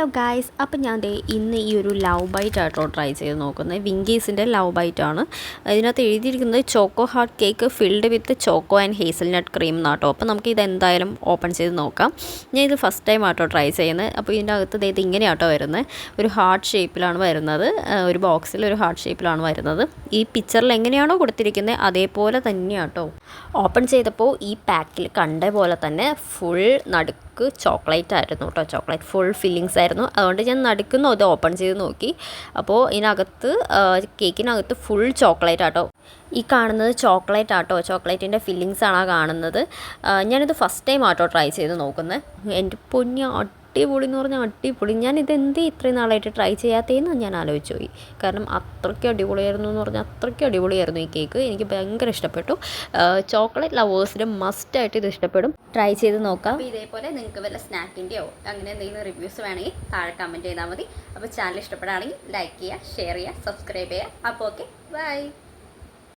Hello guys, അപ്പം ഞാൻ ഇന്ന് ഈ ഒരു ലവ് ബൈറ്റ് ആയിട്ടോ ട്രൈ ചെയ്ത് നോക്കുന്നത്. വിങ്കീസിൻ്റെ ലവ് ബൈറ്റാണ്. ഇതിനകത്ത് എഴുതിയിരിക്കുന്നത് choco heart cake filled with choco and hazelnut cream എന്നാട്ടോ. അപ്പോൾ നമുക്ക് ഇതെന്തായാലും ഓപ്പൺ ചെയ്ത് നോക്കാം. ഞാൻ ഇത് ഫസ്റ്റ് ടൈം ആട്ടോ ട്രൈ ചെയ്യുന്നത്. അപ്പോൾ ഇതിൻ്റെ അകത്ത് ഇത് ഇങ്ങനെയാട്ടോ വരുന്നത്. ഒരു ഹാർട്ട് ഷേപ്പിലാണ് വരുന്നത്. ഒരു ബോക്സിൽ ഒരു ഹാർട്ട് ഷേപ്പിലാണ് വരുന്നത്. ഈ പിക്ചറിൽ എങ്ങനെയാണോ കൊടുത്തിരിക്കുന്നത് അതേപോലെ തന്നെയാട്ടോ. ഓപ്പൺ ചെയ്തപ്പോൾ ഈ പാക്കിൽ കണ്ട പോലെ തന്നെ ഫുൾ നടുക്ക് ചോക്ലേറ്റ് ആയിരുന്നു കേട്ടോ. ചോക്ലേറ്റ് ഫുൾ ഫില്ലിങ്സ് ആയിരുന്നു. അതുകൊണ്ട് ഞാൻ നടുക്കുന്നു ഇത് ഓപ്പൺ ചെയ്ത് നോക്കി. അപ്പോൾ ഇതിനകത്ത് കേക്കിനകത്ത് ഫുൾ ചോക്ലേറ്റ് ആട്ടോ. ഈ കാണുന്നത് ചോക്ലേറ്റ് ആട്ടോ. ചോക്ലേറ്റിൻ്റെ ഫില്ലിങ്സ് ആണ് കാണുന്നത്. ഞാനിത് ഫസ്റ്റ് ടൈം ആട്ടോ ട്രൈ ചെയ്ത് നോക്കുന്നത്. എൻ്റെ പൊന്നി അടിപൊളി എന്ന് പറഞ്ഞാൽ അടിപൊളി. ഞാനിതെന്തേ ഇത്രയും നാളായിട്ട് ട്രൈ ചെയ്യാത്തതെന്ന് ഞാൻ ആലോചിച്ച് പോയി. കാരണം അത്രയ്ക്ക് അടിപൊളിയായിരുന്നു എന്ന് പറഞ്ഞാൽ അത്രയ്ക്ക് അടിപൊളിയായിരുന്നു ഈ കേക്ക്. എനിക്ക് ഭയങ്കര ഇഷ്ടപ്പെട്ടു. ചോക്ലേറ്റ് ലവേഴ്സിന് മസ്റ്റായിട്ട് ഇത് ഇഷ്ടപ്പെടും. ട്രൈ ചെയ്ത് നോക്കാം. ഇതേപോലെ നിങ്ങൾക്ക് വല്ല സ്നാക്കിൻ്റെയോ അങ്ങനെ എന്തെങ്കിലും റിവ്യൂസ് വേണമെങ്കിൽ താഴെ കമൻറ്റ് ചെയ്താൽ മതി. അപ്പോൾ ചാനൽ ഇഷ്ടപ്പെടുകയാണെങ്കിൽ ലൈക്ക് ചെയ്യുക, ഷെയർ ചെയ്യുക, സബ്സ്ക്രൈബ് ചെയ്യുക. അപ്പോൾ ഓക്കെ, ബൈ.